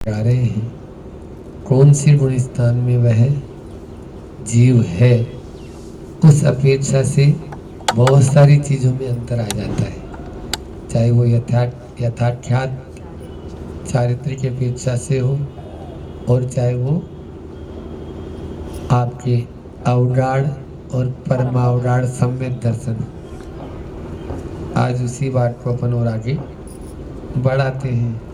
गा रहे हैं, कौन सी गुण स्थान में वह जीव है, उस अपेक्षा से बहुत सारी चीज़ों में अंतर आ जाता है। चाहे वो यथाख्यात चारित्रिक अपेक्षा से हो और चाहे वो आपके अवगाढ़ और परमावगाढ़ सम्यक दर्शन। आज उसी बात को अपन और आगे बढ़ाते हैं।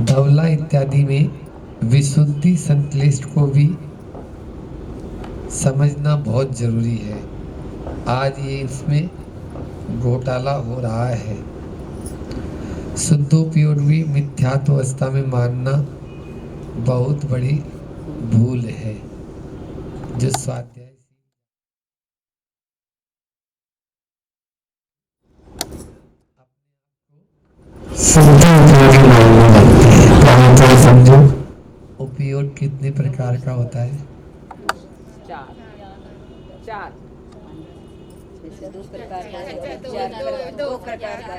धवला इत्यादि में विशुद्धि संश्लेष को भी समझना बहुत जरूरी है। आज ये इसमें घोटाला हो रहा है। शुद्धोपयोग भी मिथ्यात्व अवस्था में मानना बहुत बड़ी भूल है। जो स्वाध्याय समझो उपयोग कितने प्रकार का होता है? चार दो प्रकार का, दो प्रकार का,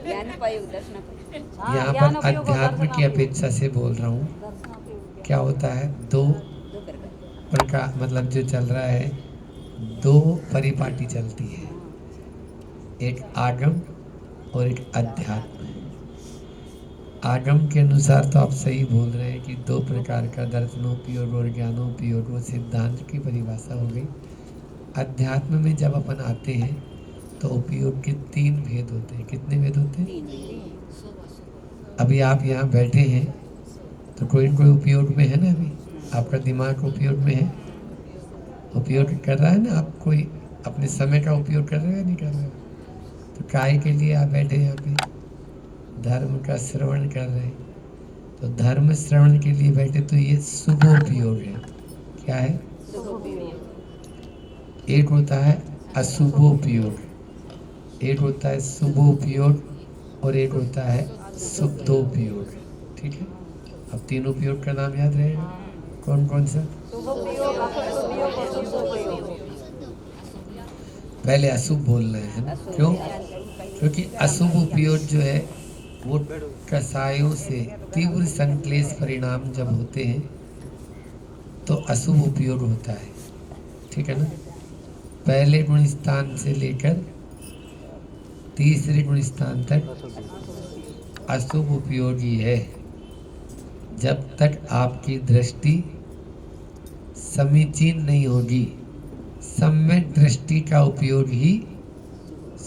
ज्ञान उपयोग, दर्शन उपयोग। यहाँ पर अध्यात्म की अपेक्षा से बोल रहा हूँ। क्या होता है? दो प्रकार, मतलब जो चल रहा है, दो परिपाटी चलती है, एक आगम और एक अध्यात्म। आगम के अनुसार तो आप सही बोल रहे हैं कि दो प्रकार का दर्शनोपयोग और ज्ञानोपयोग, वो सिद्धांत की परिभाषा हो गई। अध्यात्म में जब अपन आते हैं तो उपयोग के तीन भेद होते हैं। कितने भेद होते हैं? अभी आप यहाँ बैठे हैं तो कोई न कोई उपयोग में है ना। अभी आपका दिमाग उपयोग में है, उपयोग कर रहा है ना। आप कोई अपने समय का उपयोग कर रहे हो या नहीं कर रहे हो? तो काय के लिए आप बैठे हैं यहाँ पे? धर्म का श्रवण कर रहे हैं। तो धर्म श्रवण के लिए बैठे, तो ये शुभ उपयोग है। क्या है? एक होता है अशुभ उपयोग, एक होता है शुभ उपयोग और एक होता है शुद्धोपयोग। ठीक है, अब तीन उपयोग का नाम याद रहेगा। कौन कौन सा? पहले अशुभ बोलना है ना। क्यों? क्योंकि अशुभ उपयोग जो है वो कसायों से तीव्र संश्लेष परिणाम जब होते हैं तो अशुभ उपयोग होता है। ठीक है ना। पहले गुण स्थान से लेकर तीसरे गुण स्थान तक अशुभ उपयोगी है। जब तक आपकी दृष्टि समीचीन नहीं होगी, सम्यक दृष्टि का उपयोग ही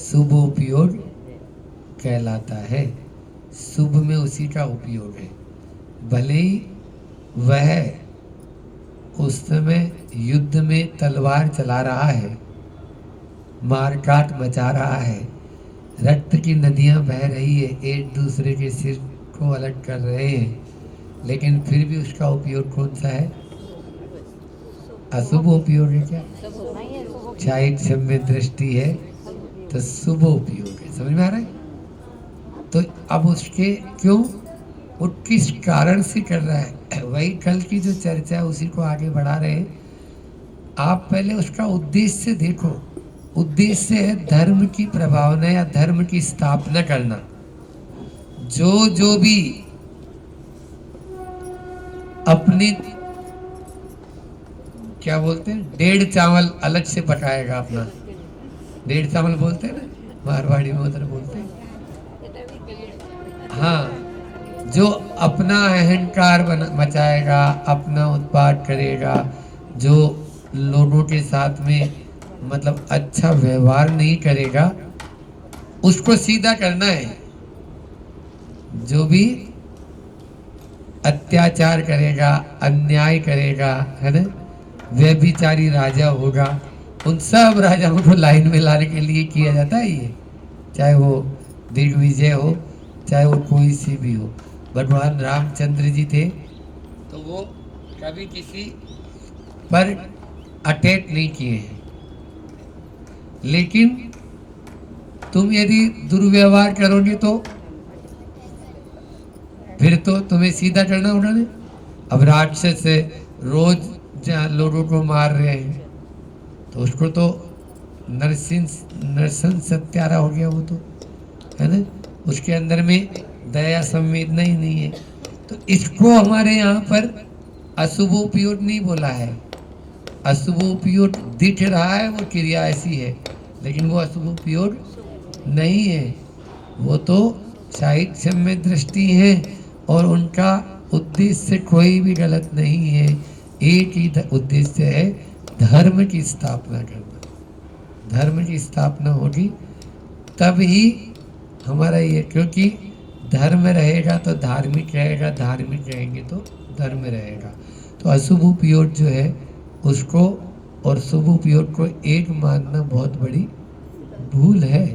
शुभ उपयोग कहलाता है। शुभ में उसी का उपयोग है। भले ही वह उस समय युद्ध में तलवार चला रहा है, मारकाट मचा रहा है, रक्त की नदियां बह रही है, एक दूसरे के सिर को अलग कर रहे हैं, लेकिन फिर भी उसका उपयोग कौन सा है? अशुभ उपयोग है। क्या? चाहे सम्य दृष्टि है तो शुभ उपयोग है। समझ में आ रहा है? तो अब उसके क्यों, वो किस कारण से कर रहा है, वही कल की जो चर्चा है उसी को आगे बढ़ा रहे हैं। आप पहले उसका उद्देश्य देखो। उद्देश्य है धर्म की प्रभावना या धर्म की स्थापना करना। जो भी अपनी क्या बोलते हैं, डेढ़ चावल अलग से पकाएगा अपना, डेढ़ चावल बोलते हैं ना, मारवाड़ी में उधर बोलते हैं। हाँ, जो अपना अहंकार मचाएगा, अपना उत्पाद करेगा, जो लोगों के साथ में मतलब अच्छा व्यवहार नहीं करेगा, उसको सीधा करना है। जो भी अत्याचार करेगा, अन्याय करेगा, है ना, व्यभिचारी राजा होगा, उन सब राजाओं को लाइन में लाने के लिए किया जाता है ये। चाहे वो दिग्विजय हो, चाहे वो कोई सी भी हो। भगवान रामचंद्र जी थे तो वो कभी किसी पर अटैक नहीं किए हैं, लेकिन तुम यदि दुर्व्यवहार करोगे तो फिर तो तुम्हें सीधा करना उन्होंने। अब राक्षस रोज लोगों को मार रहे हैं तो उसको तो नरसंस सत्यारा हो गया वो तो, है ना। उसके अंदर में दया संवेदना ही नहीं है। तो इसको हमारे यहाँ पर अशुभोपयोग नहीं बोला है। अशुभोपयोग दिख रहा है, वो क्रिया ऐसी है, लेकिन वो अशुभोपयोग नहीं है। वो तो साहित्य में दृष्टि है और उनका उद्देश्य कोई भी गलत नहीं है। एक ही उद्देश्य है, धर्म की स्थापना करना। धर्म की स्थापना होगी तब ही हमारा ये, क्योंकि धर्म रहेगा तो धार्मिक रहेगा, धार्मिक रहेंगे तो धर्म रहेगा। तो अशुभ उपयोग जो है उसको और शुभ उपयोग को एक मानना बहुत बड़ी भूल है,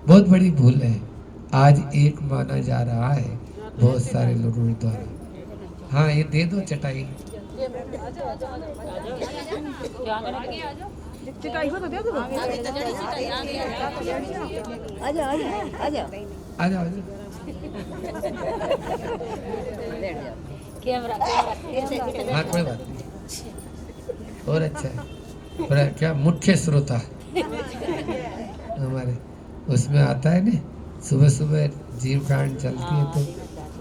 बहुत बड़ी भूल है। आज एक माना जा रहा है बहुत सारे लोगों के द्वारा। हाँ, ये दे दो चटाई। चिटाई हो तो दे दो। आजा आजा आजा आ जाओ। बैठ जाओ। कैमरा हाँ, कोई बात नहीं। और अच्छा है, थोड़ा क्या मुख्य श्रोता हमारे उसमें आता है ना, सुबह सुबह जीव कांड चलती है तो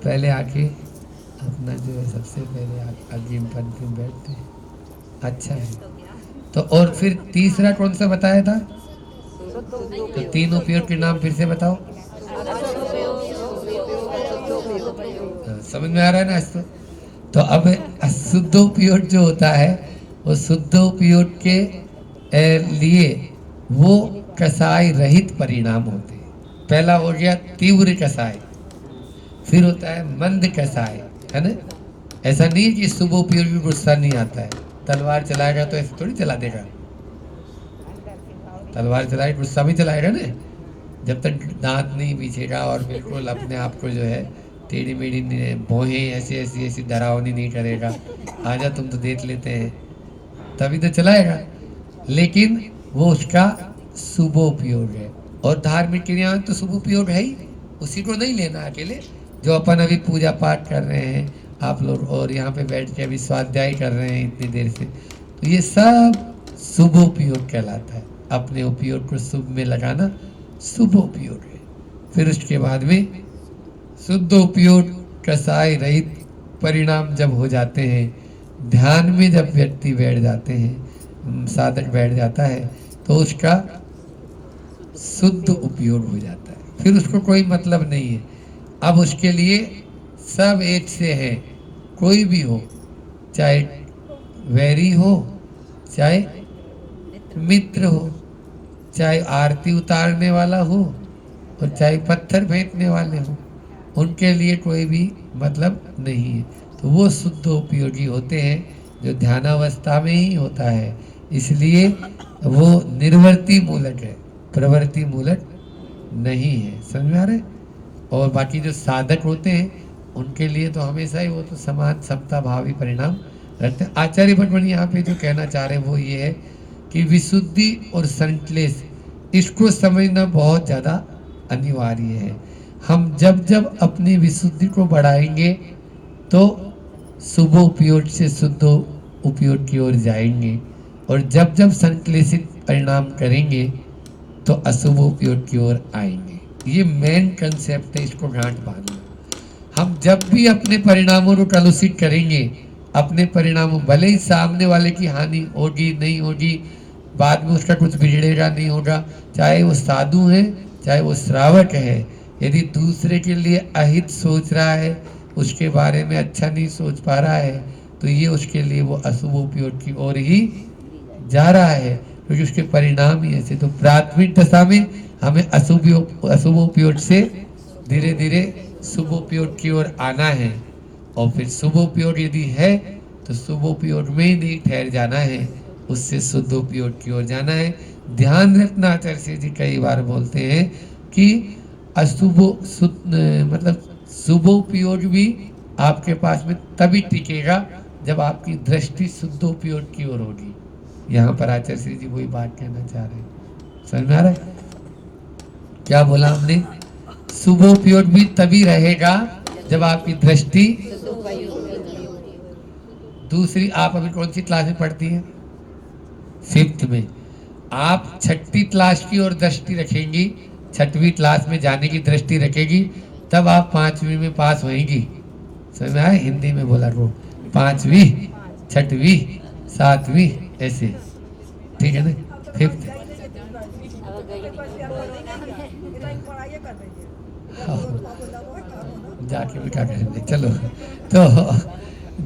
पहले आके अपना जो है सबसे पहले अग्रिम पंक्ति में बैठते हैं। अच्छा है। तो और फिर तीसरा कौन सा बताया था? तो तीन उपयोग के नाम फिर से बताओ। समझ में आ रहा है ना आज तो अब शुद्ध उपयोग जो होता है वो शुद्ध उपयोग के लिए वो कसाय रहित परिणाम होते हैं। पहला हो गया तीव्र कसाय, फिर होता है मंद कसाय, है ना। ऐसा नहीं है कि शुभ उपयोगी गुस्सा नहीं आता है। तलवार चलाएगा तो ऐसे थोड़ी चला देगा, तलवार चलाएगा गुस्सा भी चलाएगा ना। जब तक दांत नहीं पीछेगा और बिल्कुल अपने आप को जो है टेढ़ी मेढ़ी भौहें ऐसी डरावनी नहीं करेगा, आजा तुम तो देख लेते हैं, तभी तो चलाएगा। लेकिन वो उसका शुभ उपयोग है। और धार्मिक क्रिया तो शुभ उपयोग है ही, उसी को नहीं लेना अकेले। जो अपन अभी पूजा पाठ कर रहे हैं आप लोग और यहाँ पे बैठ के अभी स्वाध्याय कर रहे हैं इतनी देर से, तो ये सब शुभ उपयोग कहलाता है। अपने उपयोग को शुभ में लगाना शुभ उपयोग है। फिर उसके बाद में शुद्ध उपयोग कसाय रहित परिणाम जब हो जाते हैं, ध्यान में जब व्यक्ति बैठ जाते हैं, साधक बैठ जाता है, तो उसका शुद्ध उपयोग हो जाता है। फिर उसको कोई मतलब नहीं है। अब उसके लिए सब एक से है, कोई भी हो, चाहे वैरी हो, चाहे मित्र हो, चाहे आरती उतारने वाला हो और चाहे पत्थर फेंकने वाले हो, उनके लिए कोई भी मतलब नहीं है। तो वो शुद्ध उपयोगी होते हैं जो ध्यानावस्था में ही होता है। इसलिए वो निर्वर्ती मूलक है, प्रवृत्ति मूलक नहीं है। समझ में आ रहा है? और बाकी जो साधक होते हैं उनके लिए तो हमेशा ही वो तो समान समता भावी परिणाम रखते हैं। आचार्य भगवान यहाँ पे जो कहना चाह रहे हैं वो ये है कि विशुद्धि और संश्लेष इसको समझना बहुत ज़्यादा अनिवार्य है। हम जब जब अपनी विशुद्धि को बढ़ाएंगे तो शुभ उपयोग से शुद्ध उपयोग की ओर जाएंगे, और जब जब संश्लेषित परिणाम करेंगे तो अशुभ उपयोग की ओर आएंगे। ये मेन कंसेप्ट है, इसको गांठ बांधना। हम जब भी अपने परिणामों को कलुषित करेंगे, अपने परिणामों, भले ही सामने वाले की हानि होगी नहीं होगी, बाद में उसका कुछ बिगड़ेगा नहीं होगा, चाहे वो साधु है चाहे वो श्रावक है, यदि दूसरे के लिए अहित सोच रहा है, उसके बारे में अच्छा नहीं सोच पा रहा है, तो ये उसके लिए वो अशुभ उपयोग की ओर ही जा रहा है, क्योंकि उसके परिणाम ही ऐसे। तो प्राथमिक दशा में हमें अशुभ उपयोग से धीरे धीरे शुभ उपयोग की ओर आना है, और फिर शुभ उपयोग यदि है तो शुभ उपयोग में ही नहीं ठहर जाना है, उससे शुद्ध उपयोग की ओर जाना है। ध्यान रखना, आचार्य जी कई बार बोलते हैं कि अशुभ मतलब शुभ उपयोग भी आपके पास में तभी टिकेगा जब आपकी दृष्टि शुद्ध उपयोग की ओर होगी। यहाँ पर आचार्य जी वही बात कहना चाह रहे हैं। समझ में आ रहा है क्या बोला हमने? शुभ उपयोग भी तभी रहेगा जब आपकी दृष्टि दूसरी। आप अभी कौन सी क्लास में पढ़ती हैं? 5th में। आप छठी क्लास की ओर दृष्टि रखेंगी, छठवीं क्लास में जाने की दृष्टि रखेगी, तब आप पांचवी में पास होएंगी। समझ में आया? हिंदी में बोला करो, पांचवी, छठवीं, सातवीं, ऐसे, ठीक है ना? फिफ्थ, जाके भी क्या करेंगे। चलो, तो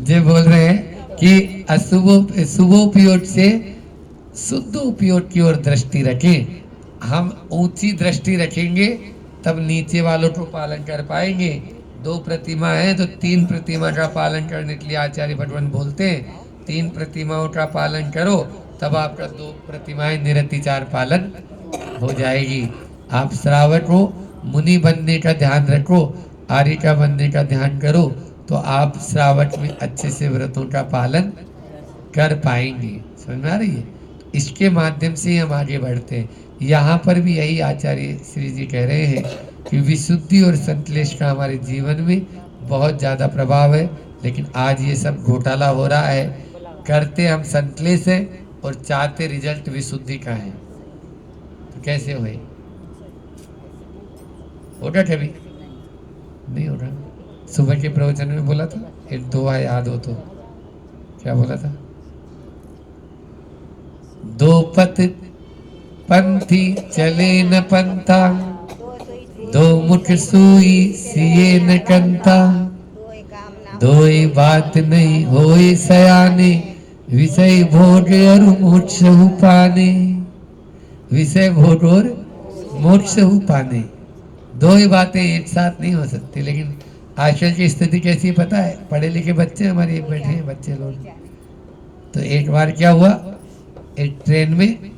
ये बोल रहे हैं कि शुभोपयोग से शुद्ध उपयोग की ओर दृष्टि रखें। हम ऊंची दृष्टि रखेंगे तब नीचे वालों को पालन कर पाएंगे। 2 प्रतिमा है तो 3 प्रतिमा का पालन करने के लिए आचार्य भगवान बोलते हैं 3 प्रतिमाओं का पालन करो, तब आपका 2 प्रतिमाएं निरतिचार पालन हो जाएगी। आप श्रावक हो, मुनि बनने का ध्यान रखो, आर्यिका बनने का ध्यान करो, तो आप श्रावक में अच्छे से व्रतों का पालन कर पाएंगे। समझ में आ रही है? इसके माध्यम से ही हम आगे बढ़ते हैं। यहाँ पर भी यही आचार्य श्री जी कह रहे हैं कि विशुद्धि और संश्लेष का हमारे जीवन में बहुत ज़्यादा प्रभाव है, लेकिन आज ये सब घोटाला हो रहा है। करते हम संश्लेष है और चाहते रिजल्ट विशुद्धि का है, तो कैसे होए? होगा कभी? नहीं होगा। सुबह के प्रवचन में बोला था, एक दुआ याद हो तो, क्या बोला था? 2 पथ पंथी चले न पंथा, 2 मुख सुई सिए न कंता, 2 बात नहीं होए सयाने, विषय भोग और मोक्ष पाने। विषय भोग और मोक्ष पाने, 2 ही बातें एक साथ नहीं हो सकती। लेकिन आजकल की स्थिति कैसी पता है? पढ़े लिखे बच्चे हमारे बैठे हैं, बच्चे लोग। तो एक बार क्या हुआ, एक ट्रेन में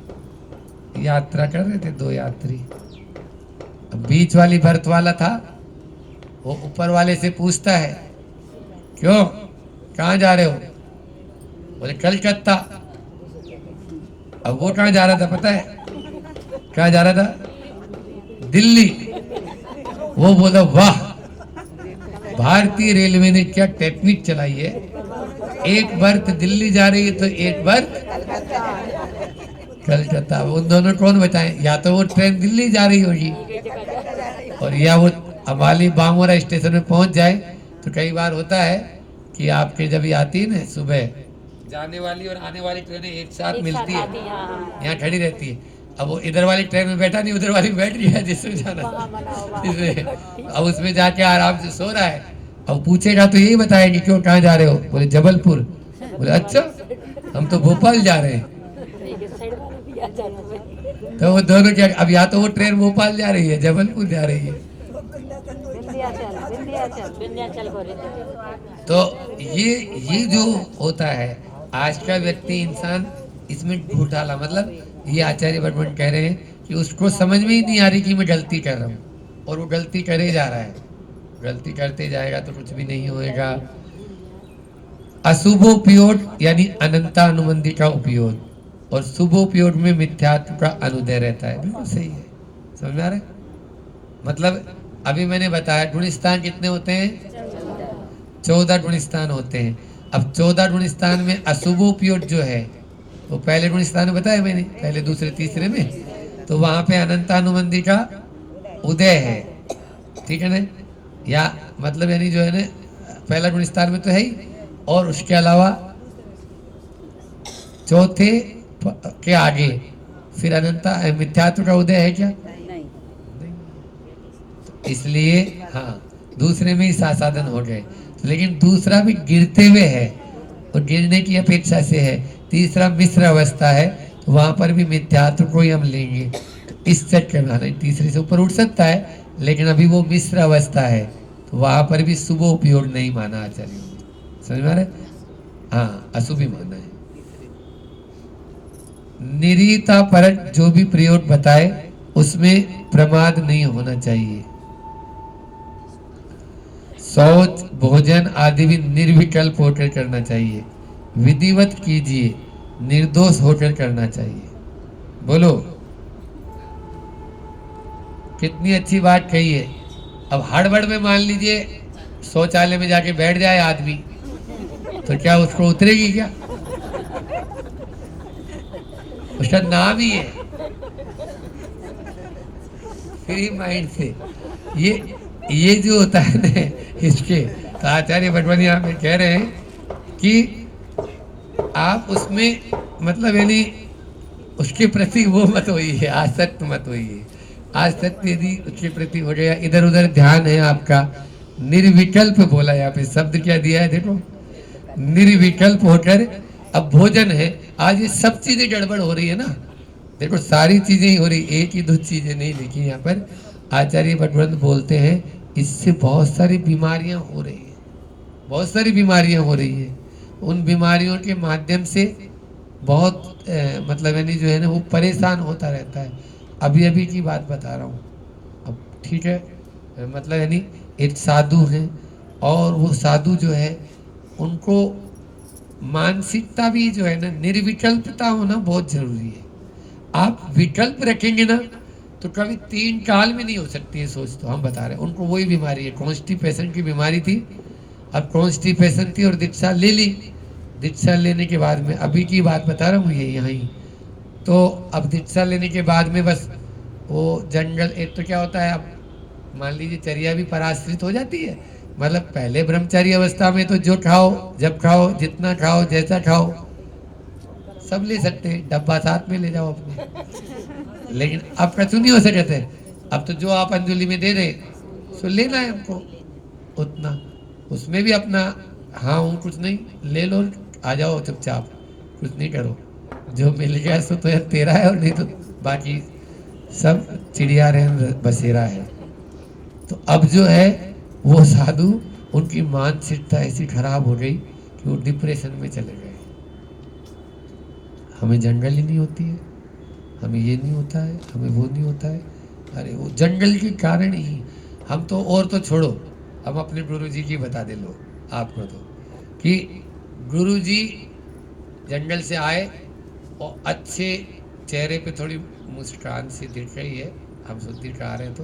यात्रा कर रहे थे 2 यात्री। अब बीच वाली बर्थ वाला था, वो ऊपर वाले से पूछता है, क्यों, कहाँ जा रहे हो? बोले कलकत्ता। अब वो कहाँ जा रहा था पता है? कहाँ जा रहा था? दिल्ली। वो बोला वाह, भारतीय रेलवे ने क्या टेक्निक चलाई है, एक बर्थ दिल्ली जा रही है तो एक बर्थ कलकत्ता। उन दोनों कौन बताएं? या तो वो ट्रेन दिल्ली जा रही होगी, और या वो अम्बाली बामोरा स्टेशन में पहुंच जाए। तो कई बार होता है कि आपके जब ये आती है ना सुबह, जाने वाली और आने वाली ट्रेनें एक साथ मिलती है, यहाँ खड़ी रहती है। अब वो इधर वाली ट्रेन में बैठा नहीं, उधर वाली में बैठ गया जिसमें जाना था। अब उसमें जाके आराम से सो रहा है। अब पूछेगा तो यही बताएंगे, क्यों, कहाँ जा रहे हो? बोले जबलपुर। बोले अच्छा, हम तो भोपाल जा रहे हैं। तो वो दोनों क्या, अब या तो वो ट्रेन भोपाल जा रही है, जबलपुर जा रही है। तो ये जो होता है आज का व्यक्ति इंसान, इसमें घोटाला, मतलब ये आचार्य भगवान कह रहे हैं कि उसको समझ में ही नहीं आ रही कि मैं गलती कर रहा हूँ, और वो गलती करे जा रहा है। गलती करते जाएगा तो कुछ भी नहीं होएगा। अशुभोपयोग यानी अनंतानुबंधी का उपयोग, और शुभोपयोग में मिथ्यात्व का अनुदय रहता है। बिल्कुल सही है, समझ में आ रहा है? मतलब अभी मैंने बताया गुणस्थान कितने होते हैं? 14 गुणस्थान होते हैं। अब 14 गुणस्थान में अशुभोपयोग जो है वो पहले गुणस्थान में बताया मैंने, पहले दूसरे तीसरे में, तो वहां पे अनंतानुबंधी का उदय है, ठीक है ना? या मतलब यानी जो है ना, पहला गुणस्थान में तो है ही, और उसके अलावा चौथे के आगे फिर अनंता मिथ्यात्व का उदय है क्या? नहीं। तो इसलिए हाँ, दूसरे में ही साधन हो गए। लेकिन दूसरा भी गिरते हुए है, और गिरने की अपेक्षा से है। तीसरा मिश्र अवस्था है, तो वहां पर भी मिथ्यात्व को ही हम लेंगे। इस चक्कर में नहीं, तीसरे से ऊपर उठ सकता है, लेकिन अभी वो मिश्र अवस्था है, तो वहां पर भी शुभ उपयोग नहीं माना आचार्य। समझ में आ रहा है? हाँ, अशुभ ही माना है। निरीता परक जो भी प्रयोग बताए उसमें प्रमाद नहीं होना चाहिए। शौच, भोजन आदि भी निर्विकल्प होकर करना चाहिए। विधिवत कीजिए, निर्दोष होकर करना चाहिए। बोलो, कितनी अच्छी बात कही है। अब हड़बड़ में मान लीजिए शौचालय में जाके बैठ जाए आदमी, तो क्या उसको उतरेगी क्या? उसका नाम ही है फ्री माइंड से। ये जो होता है ना इसके, तो आचार्य भटवानी यहाँ पे कह रहे हैं कि आप उसमें मतलब यानी उसके प्रति वो मत होइए, आसक्त मत होइए। आसक्त यदि उसके प्रति हो गया, इधर उधर ध्यान है आपका, निर्विकल्प बोला यहाँ पे, शब्द क्या दिया है देखो, निर्विकल्प होकर। अब भोजन है, आज ये सब चीजें गड़बड़ हो रही है ना, देखो सारी चीजें ही हो रही, एक ही दो चीजें नहीं लिखी यहाँ पर। आचार्य भटवंत बोलते हैं इससे बहुत सारी बीमारियां हो रही है, बहुत सारी बीमारियां हो रही है। उन बीमारियों के माध्यम से बहुत मतलब यानी जो है ना वो परेशान होता रहता है। अभी अभी की बात बता रहा हूँ। अब ठीक है, मतलब यानी एक साधु हैं और वो साधु जो है उनको मानसिकता भी जो है ना निर्विकल्पता होना बहुत जरूरी है। आप विकल्प रखेंगे ना तो कभी 3 काल में नहीं हो सकती है सोच। तो हम बता रहे हैं उनको वही बीमारी है, कॉन्स्टिपेशन की बीमारी थी। अब कॉन्स्टिपेशन थी और दीक्षा ले ली, दीक्षा लेने के बाद में अभी की बात बता रहा हूँ ये यहाँ ही। तो अब दीक्षा लेने के बाद में बस वो जंगल, एक तो क्या होता है, अब मान लीजिए चर्या भी पराश्रित हो जाती है। मतलब पहले ब्रह्मचारी अवस्था में तो जो खाओ, जब खाओ, जितना खाओ, जैसा खाओ सब ले सकते हैं, डब्बा साथ में ले जाओ अपने। लेकिन अब कछु नहीं हो सकते। अब तो जो आप अंजलि में दे रहे सो लेना है हमको उतना, उसमें भी अपना हाँ हूँ कुछ नहीं, ले लो, आ जाओ चुपचाप, कुछ नहीं करो, जो मिल गया सो तो तेरा है, और नहीं तो बाकी सब चिड़िया रहन बसेरा है। तो अब जो है वो साधु, उनकी मानसिकता ऐसी खराब हो गई कि वो डिप्रेशन में चले गए। हमें जंगल ही नहीं होती है, हमें ये नहीं होता है, हमें वो नहीं होता है। अरे वो जंगल के कारण ही हम तो, और तो छोड़ो, हम अपने गुरु जी की बता दे लो आपको तो, कि गुरु जी जंगल से आए और अच्छे चेहरे पे थोड़ी मुस्कान सी दिख रही है, हम शुद्धि का रहे हैं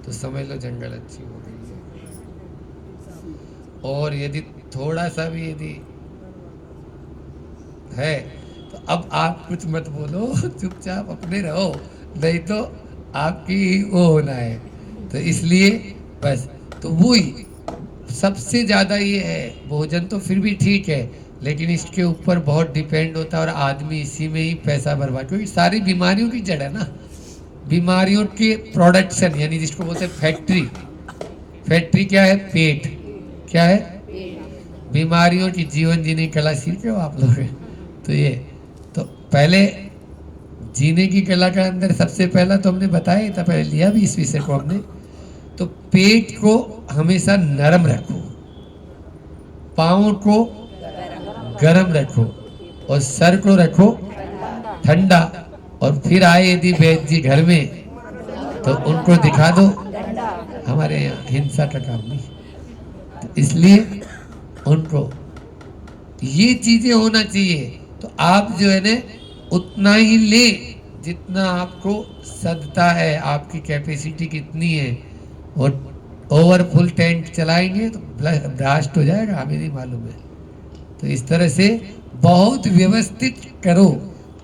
तो समझ लो जंगल अच्छी हो गई है। और यदि थोड़ा सा भी यदि है तो अब आप कुछ मत बोलो, चुपचाप अपने रहो, नहीं तो आपकी वो होना है। तो इसलिए बस, तो वही सबसे ज़्यादा ये है। भोजन तो फिर भी ठीक है, लेकिन इसके ऊपर बहुत डिपेंड होता है और आदमी इसी में ही पैसा बर्बाद, क्योंकि सारी बीमारियों की जड़ है ना, बीमारियों के प्रोडक्शन, यानी जिसको बोलते हैं फैक्ट्री। फैक्ट्री क्या है? पेट। क्या है? बीमारियों की जीवन जीने की कला सीखे हो आप लोग। तो ये तो पहले जीने की कला का अंदर सबसे पहला तो हमने बताया था, पहले लिया भी इस विषय को हमने। तो पेट को हमेशा नरम रखो, पाँव को गरम रखो और सर को रखो ठंडा। और फिर आए यदि वैद्य जी घर में तो उनको दिखा दो, हमारे यहाँ हिंसा का काम नहीं। तो इसलिए उनको ये चीजें होना चाहिए। तो आप जो है ना उतना ही ले जितना आपको सदता है, आपकी कैपेसिटी कितनी है। और ओवरफुल टैंक चलाएंगे तो ब्लास्ट हो जाएगा, हमें नहीं मालूम है। तो इस तरह से बहुत व्यवस्थित करो,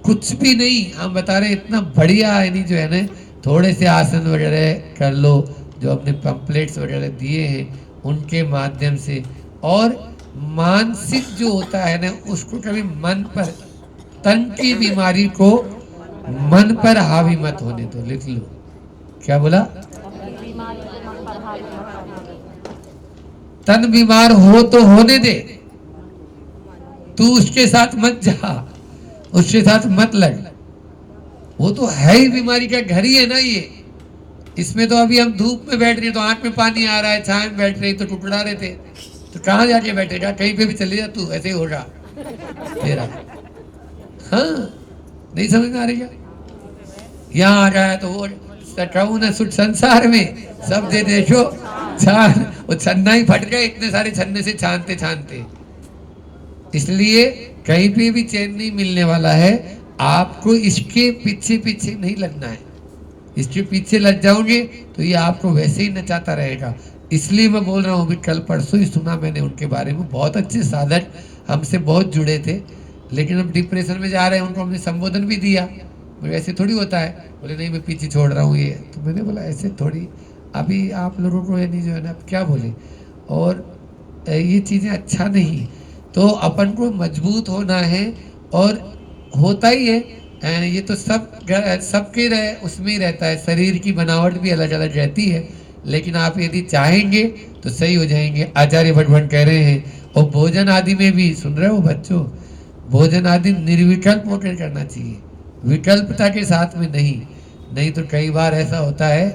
कुछ भी नहीं हम बता रहे, इतना बढ़िया है नहीं जो है ना, थोड़े से आसन वगैरह कर लो जो अपने पंपलेट्स वगैरह दिए हैं उनके माध्यम से। और मानसिक जो होता है ना उसको कभी मन पर, तन की बीमारी को मन पर हावी मत होने दो। लिख लो, क्या बोला? तन बीमार हो तो होने दे, तू उसके साथ मत जा, उसके साथ मत लग, वो तो है ही बीमारी का घर ही है ना ये। इसमें तो अभी हम धूप में बैठ रहे तो आंख में पानी आ रहा है, छाया में बैठ रहे तो टुकड़ा रहे थे, तो कहाँ जाके बैठेगा? कहीं पे भी चले जा तू, ऐसे ही होगा तेरा। हाँ, नहीं समझ में आ रही क्या? यहाँ आ गया तो वो कहूँ ना, सुख संसार में सब दे देखो छान, वो छन्ना ही फट गया इतने सारे छन्ने से छानते छानते। इसलिए कहीं पे भी चैन नहीं मिलने वाला है। आपको इसके पीछे पीछे नहीं लगना है, इसके पीछे लग जाओगे तो ये आपको वैसे ही नचाता रहेगा। इसलिए मैं बोल रहा हूँ, अभी कल परसों ही सुना मैंने उनके बारे में, बहुत अच्छे साधक, हमसे बहुत जुड़े थे, लेकिन अब डिप्रेशन में जा रहे हैं। उनको हमने संबोधन भी दिया, बोले ऐसे थोड़ी होता है। बोले नहीं मैं पीछे छोड़ रहा हूँ ये। तो मैंने बोला ऐसे थोड़ी, अभी आप लोगों को ये नहीं जो है ना, आप क्या बोले, और ये चीज़ें अच्छा नहीं। तो अपन को मजबूत होना है, और होता ही है। ये तो सबके उसमें ही रहता है, शरीर की बनावट भी अलग अलग रहती है, लेकिन आप यदि चाहेंगे तो सही हो जाएंगे। आचार्य भगवान कह रहे हैं, और भोजन आदि में भी, सुन रहे हो बच्चों, भोजन आदि निर्विकल्प होकर करना चाहिए, विकल्पता के साथ में नहीं। नहीं तो कई बार ऐसा होता है,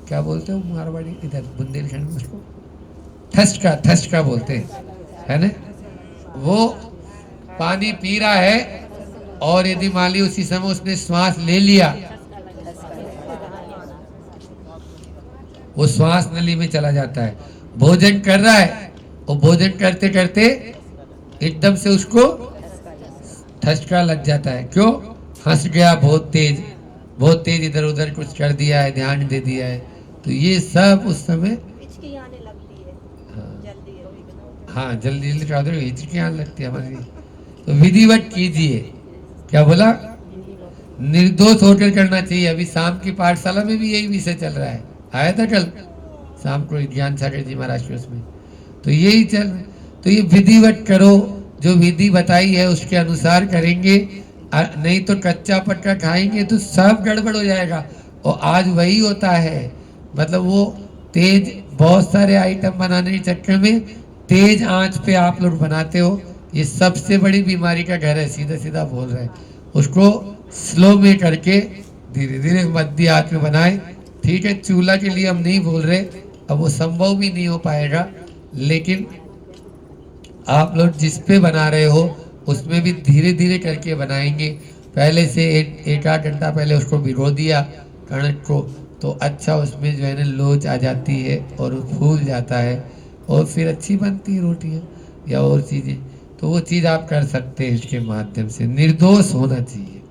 क्या बोलते हो मारवाड़ी इधर बुंदेलखंड में उसको, ठसका बोलते हैं, है ना। वो पानी पी रहा है, और यदि मान ली उसी समय उसने श्वास ले लिया, वो श्वास नली में चला जाता है। भोजन कर रहा है, और भोजन करते करते एकदम से उसको ठसका लग जाता है। क्यों? हंस गया बहुत तेज इधर उधर कुछ कर दिया है, ध्यान दे दिया है। तो ये सब उस समय हाँ जल्दी हिचकी आने लगती है हमारी। तो विधिवत कीजिए, क्या बोला, निर्दोष होकर करना चाहिए। अभी शाम की पाठशाला में भी यही विषय चल रहा है, आया था कल शाम को ज्ञान सागर जी महाराज के उसमें, तो यही चल। तो ये विधिवत करो, जो विधि बताई है उसके अनुसार करेंगे, नहीं तो कच्चा पक्का खाएंगे तो सब गड़बड़ हो जाएगा। और आज वही होता है, मतलब वो तेज बहुत सारे आइटम बनाने के चक्कर में तेज आंच पे आप लोग बनाते हो, ये सबसे बड़ी बीमारी का घर है। सीधा सीधा बोल रहे हैं, उसको स्लो में करके धीरे धीरे मध्य आंच में बनाए। ठीक है, चूल्हा के लिए हम नहीं बोल रहे, अब वो संभव भी नहीं हो पाएगा, लेकिन आप लोग जिस पे बना रहे हो उसमें भी धीरे धीरे करके बनाएंगे। पहले से एक आध घंटा पहले उसको भिगो दिया कणक को, तो अच्छा उसमें जो है ना लोच आ जाती है और वो फूल जाता है, और फिर अच्छी बनती है रोटियाँ या और चीज़ें। तो वो चीज़ आप कर सकते हैं इसके माध्यम से। निर्दोष होना चाहिए।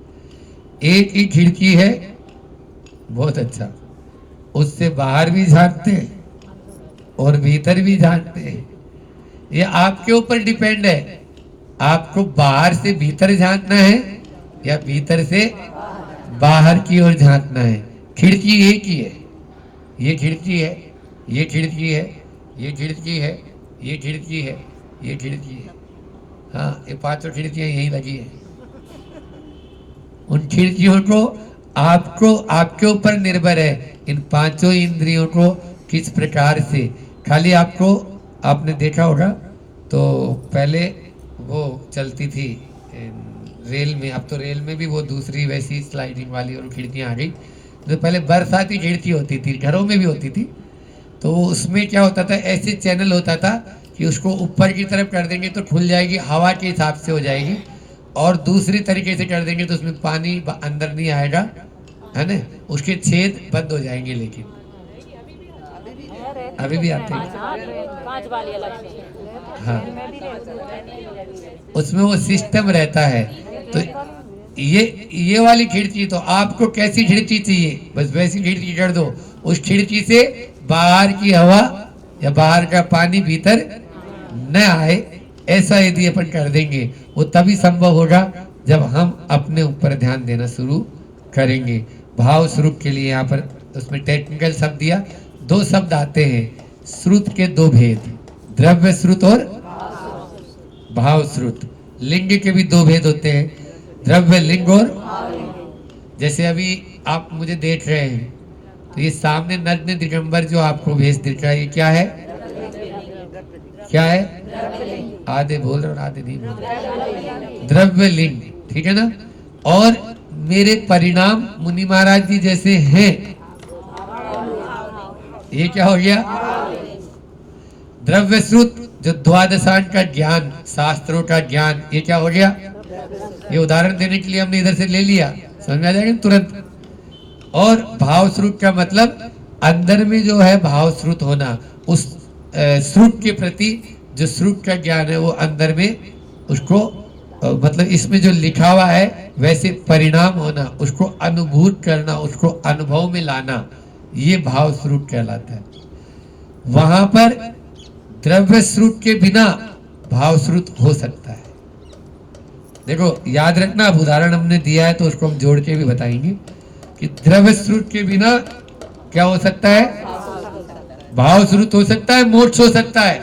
एक ही खिड़की है, बहुत अच्छा, उससे बाहर भी झांकते हैं और भीतर भी झांकते हैं। ये आपके ऊपर डिपेंड है, आपको बाहर से भीतर झांकना है या भीतर से बाहर की ओर झांकना है। खिड़की एक ही है, ये खिड़की है, ये खिड़की है, ये खिड़की है, ये खिड़की है, ये खिड़की है। हाँ, ये पांचों खिड़कियां यहीं लगी है। उन खिड़कियों को आपको आपके ऊपर निर्भर है, इन पांचों इंद्रियों को किस प्रकार से। खाली आपको, आपने देखा होगा तो पहले वो चलती थी रेल में, अब तो रेल में भी वो दूसरी वैसी स्लाइडिंग वाली और खिड़कियां आ गई। तो पहले बरसाती खिड़की होती थी, घरों में भी होती थी। तो उसमें क्या होता था, ऐसे चैनल होता था कि उसको ऊपर की तरफ कर देंगे तो खुल जाएगी, हवा के हिसाब से हो जाएगी, और दूसरी तरीके से कर देंगे तो उसमें पानी अंदर नहीं आएगा, है ना, उसके छेद बंद हो जाएंगे। लेकिन अभी भी आते हैं, हाँ, उसमें वो सिस्टम रहता है। तो ये वाली खिड़की, तो आपको कैसी खिड़की चाहिए, बस वैसी खिड़की कर दो। उस खिड़की से बाहर की हवा या बाहर का पानी भीतर न आए, ऐसा यदि अपन कर देंगे, वो तभी संभव होगा जब हम अपने ऊपर ध्यान देना शुरू करेंगे। भाव श्रुत के लिए यहाँ पर उसमें टेक्निकल शब्द दिया, दो शब्द आते हैं श्रुत के, दो भेद, द्रव्य श्रुत और भाव श्रुत। लिंग के भी दो भेद होते हैं, द्रव्य लिंग और, जैसे अभी आप मुझे देख रहे हैं तो ये सामने नग्न दिगंबर जो आपको भेष दिख रहा है, ये क्या है, क्या है, आधे बोल रहे और आधे नहीं बोल रहे, द्रव्य लिंग, ठीक है ना। और मेरे परिणाम मुनि महाराज जी जैसे हैं, ये क्या हो गया, द्रव्य श्रुत जो द्वादशांग का ज्ञान, शास्त्रों का ज्ञान, ये क्या हो गया। ये उदाहरण देने के लिए हमने इधर से ले लिया, समझ में आ जाएगा तुरंत। और भाव श्रुत का मतलब अंदर में जो है भाव श्रुत होना, उस श्रुत के प्रति जो श्रुत का ज्ञान है वो अंदर में उसको मतलब इसमें जो लिखा हुआ है वैसे परिणाम होना, उसको अनुभूत करना, उसको अनुभव में लाना, ये भाव श्रुत कहलाता है। वहां पर द्रव्य श्रुत के बिना भाव श्रुत हो सकता है, देखो याद रखना, अब उदाहरण हमने दिया है तो उसको हम जोड़ के भी बताएंगे कि द्रव्य श्रुत के बिना क्या हो सकता है, भाव श्रुत हो सकता है, मोक्ष हो सकता है।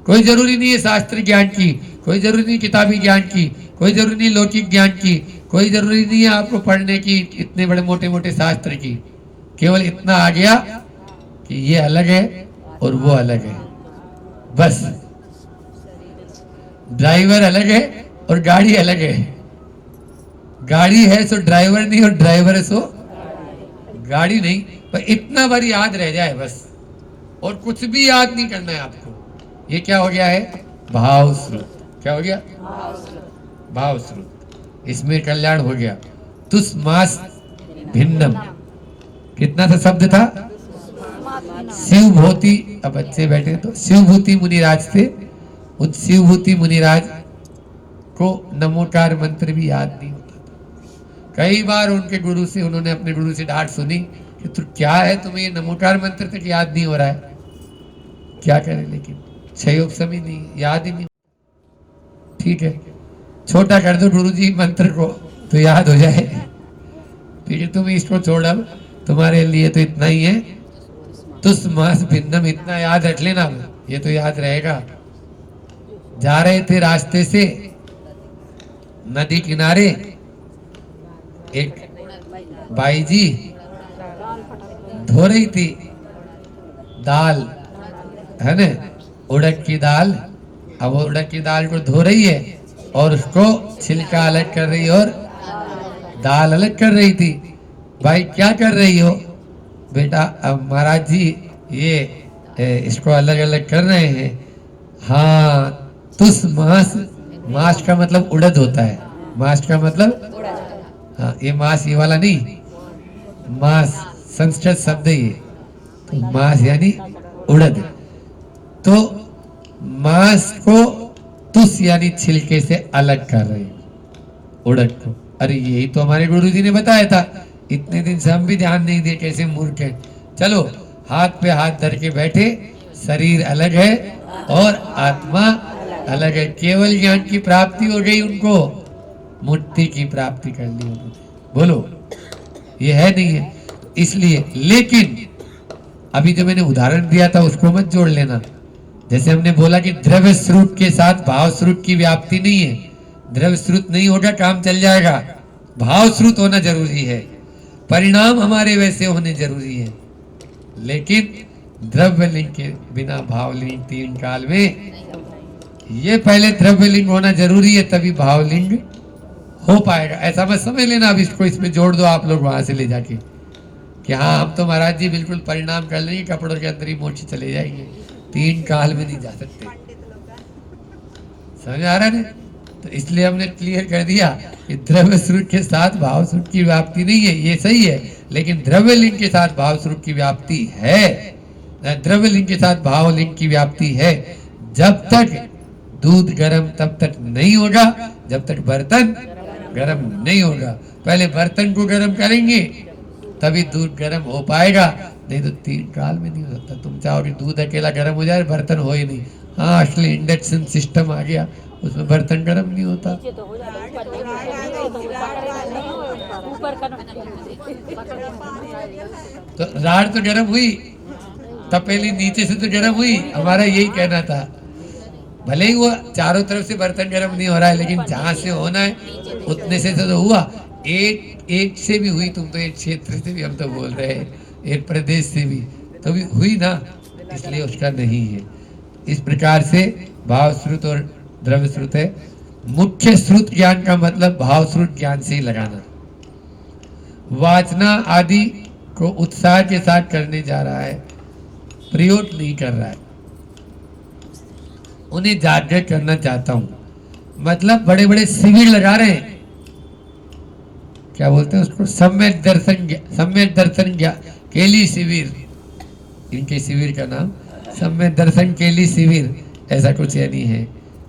कोई जरूरी नहीं है शास्त्र ज्ञान की, कोई जरूरी नहीं किताबी ज्ञान की, कोई जरूरी नहीं लौकिक ज्ञान की, कोई जरूरी नहीं है आपको पढ़ने की इतने बड़े मोटे मोटे शास्त्र की। केवल इतना आ गया कि ये अलग है और वो अलग है, बस। ड्राइवर अलग है और गाड़ी अलग है। गाड़ी है सो ड्राइवर नहीं, और ड्राइवर है सो गाड़ी नहीं। पर इतना बार याद रह जाए बस, और कुछ भी याद नहीं करना है आपको। ये क्या हो गया है, भाव श्रुत। क्या हो गया, भाव श्रुत। इसमें कल्याण हो गया। तुष्मास भिन्नम, कितना सा शब्द था, शिवभूति। अब बच्चे बैठे तो शिवभूति मुनिराज थे, उन शिवभूति मुनिराज को नमोकार मंत्र भी याद नहीं होता था। कई बार उनके गुरु से, उन्होंने अपने गुरु से डांट सुनी कि तू क्या है, तुम्हें ये नमोकार मंत्र तक याद नहीं हो रहा है, क्या करें। लेकिन क्षयोग समय नहीं, याद ही नहीं। ठीक है, छोटा कर दो गुरु जी मंत्र को तो याद हो जाए। ठीक है, तुम इसको छोड़, अब तुम्हारे लिए तो इतना ही है। तुष्मास भिन्नम, इतना याद रख लेना, ये तो याद रहेगा। जा रहे थे रास्ते से, नदी किनारे एक बाई जी धो रही थी दाल, है ना, उड़द की दाल। अब वो उड़द की दाल को धो रही है और उसको छिलका अलग कर रही है और दाल अलग कर रही थी। भाई क्या कर रही हो? बेटा अब महाराज जी ये इसको अलग अलग कर रहे हैं। हाँ, तुस मास, मास का मतलब उड़द होता है। मास का मतलब, हाँ, ये मास ये वाला नहीं, मास संस्कृत शब्द है ये। तो मास यानी उड़द। तो मास को तुस यानी छिलके से अलग कर रही उड़द को। अरे यही तो हमारे गुरुजी ने बताया था, इतने दिन से हम भी ध्यान नहीं दिए, कैसे मूर्ख है। चलो हाथ पे हाथ धर के बैठे, शरीर अलग है और आत्मा अलग है। केवल ज्ञान की प्राप्ति हो गई उनको, मुक्ति की प्राप्ति कर ली उन्होंने। बोलो ये है नहीं है, इसलिए। लेकिन अभी जो मैंने उदाहरण दिया था उसको मत जोड़ लेना। जैसे हमने बोला कि द्रव्य श्रुत के साथ भाव श्रुत की व्याप्ति नहीं है। द्रव्य श्रुत नहीं होगा काम चल जाएगा, भाव श्रुत होना जरूरी है, परिणाम हमारे वैसे होने जरूरी है। लेकिन द्रव्य लिंग के बिना भाव लिंग तीन काल में, ये पहले द्रव्य लिंग होना जरूरी है, तभी भाव लिंग हो पाएगा। ऐसा मत समझ लेना अब इसको इसमें जोड़ दो आप लोग वहां से ले जाके कि हाँ हम तो महाराज जी बिल्कुल परिणाम कर लेंगे, कपड़ों के अंदर ही मोक्ष चले जाएंगे, तीन काल में नहीं जा सकते। समझ आ रहा है? तो इसलिए हमने क्लियर कर दिया कि द्रव्य श्रुत के साथ भाव श्रुत की व्याप्ति नहीं है, ये सही है। लेकिन द्रव्य लिंग के साथ भाव श्रुत की व्याप्ति है, द्रव्य लिंग के साथ भाव लिंग की व्याप्ति है। जब तक दूध गर्म तब तक नहीं होगा, जब तक बर्तन गर्म नहीं होगा। पहले बर्तन को गर्म करेंगे तभी दूध गर्म हो पाएगा, नहीं तो तीन काल में नहीं हो सकता। तुम चाहो कि दूध अकेला गर्म हो जाए, बर्तन हो ही नहीं। हाँ, असली इंडक्शन सिस्टम आ गया, उसमें बर्तन गर्म नहीं होता। तो राड़ तो गर्म हुई, तपेली नीचे से तो गर्म हुई। हमारा यही कहना था, भले ही वो चारों तरफ से बर्तन गर्म नहीं हो रहा है, लेकिन जहां से होना है उतने से तो हुआ। एक से भी हुई, तुम तो एक क्षेत्र से भी हम तो बोल रहे हैं, एक प्रदेश से भी तो भी हुई ना, इसलिए उसका नहीं है। इस प्रकार से भाव श्रुत और द्रव्य श्रुत है। मुख्य श्रुत ज्ञान का मतलब भाव श्रुत ज्ञान से ही लगाना। वाचना आदि को उत्साह के साथ करने जा रहा है, प्रयोग नहीं कर रहा है, उन्हें जागृत करना चाहता हूं। मतलब बड़े बड़े शिविर लगा रहे हैं, क्या बोलते हैं उसको, सम्यक दर्शन केली शिविर, इनके शिविर का नाम सम्यक दर्शन केली शिविर, ऐसा कुछ यानी है।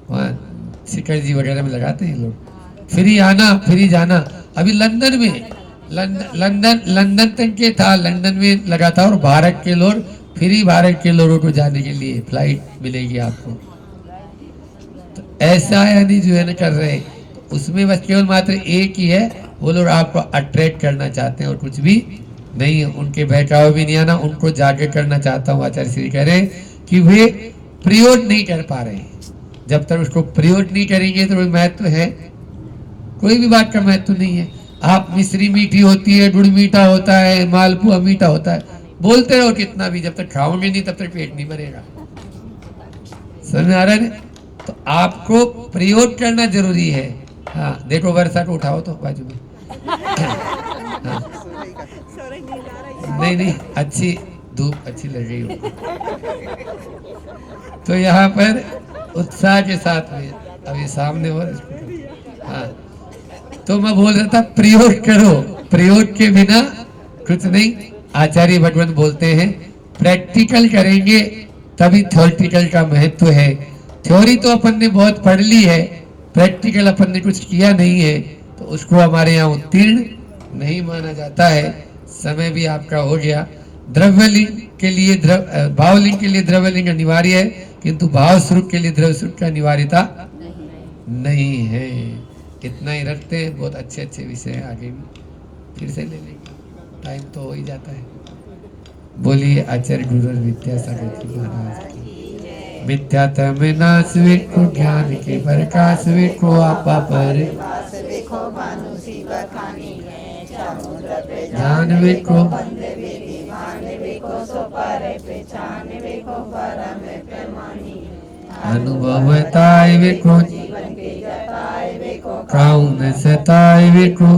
वहाँ शिखर जी वगैरह में लगाते हैं लोग। फ्री आना फ्री जाना। अभी लंदन में, लंदन तक के था, लंदन में लगा था, और भारत के लोग फ्री, भारत के लोगों को जाने के लिए फ्लाइट मिलेगी आपको। तो ऐसा यानी जो है ना कर रहे, उसमें बस केवल मात्र एक ही है, वो लोग आपको अट्रैक्ट करना चाहते हैं और कुछ भी नहीं है। उनके बहकावे भी नहीं आना, उनको जागे करना चाहता हूँ। आचार्य श्री कह रहे हैं कि वे प्रयोग नहीं कर पा रहे हैं। जब तक उसको प्रयोग नहीं करेंगे तो महत्व है, कोई भी बात का महत्व नहीं है। आप मिश्री मीठी होती है, गुड़ मीठा होता है, मालपुआ मीठा होता है, बोलते रहो कितना भी, जब तक खाओगे नहीं तब तक पेट नहीं भरेगा। समझ में आ रहा है? तो आपको प्रयोग करना जरूरी है। हाँ देखो वर्षा को उठाओ तो बाजू में। हाँ। नहीं अच्छी धूप अच्छी लग रही हो। तो यहाँ पर उत्साह के साथ में अब ये सामने हो। हाँ तो मैं बोल रहा था प्रयोग करो, प्रयोग के बिना कुछ नहीं। आचार्य भगवान बोलते हैं प्रैक्टिकल करेंगे तभी थ्योरेटिकल का महत्व है। थ्योरी तो अपन ने बहुत पढ़ ली है, प्रैक्टिकल अपन ने कुछ किया नहीं है, तो उसको हमारे यहाँ उत्तीर्ण नहीं माना जाता है। समय भी आपका हो गया। द्रव्यलिंग के लिए भावलिंग के लिए द्रव्यलिंग अनिवार्य है, किंतु भाव स्वरूप के लिए द्रव्य स्वरूप की अनिवार्यता नहीं है। इतना ही रखते हैं। बहुत अच्छे अच्छे विषय हैं, आगे भी फिर से ले लेंगे, टाइम तो हो ही जाता है। बोलिए आचार्य गुरु विद्यासागर जी महाराज की। मिथ्यात्व में नाश विको, ज्ञान के प्रकाश विको, आपा पर ध्यान विको, अनुभवताय विको, काउन सताय विको,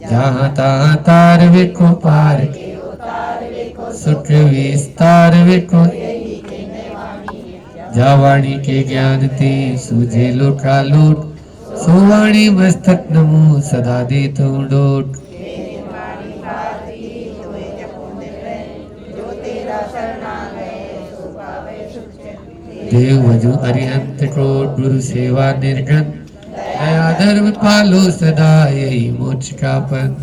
जहाँ तहाँ तार विको पार, सुख विस्तार विको, जावाणी के ज्ञान ते सूझे लोका लोट, सुवाणी मस्तक नमो सदा दे तो डोट। देव भजो अरिहंत को, गुरु सेवा निर्गन, दया धर्म पालो सदा, यही मोक्ष का पंथ।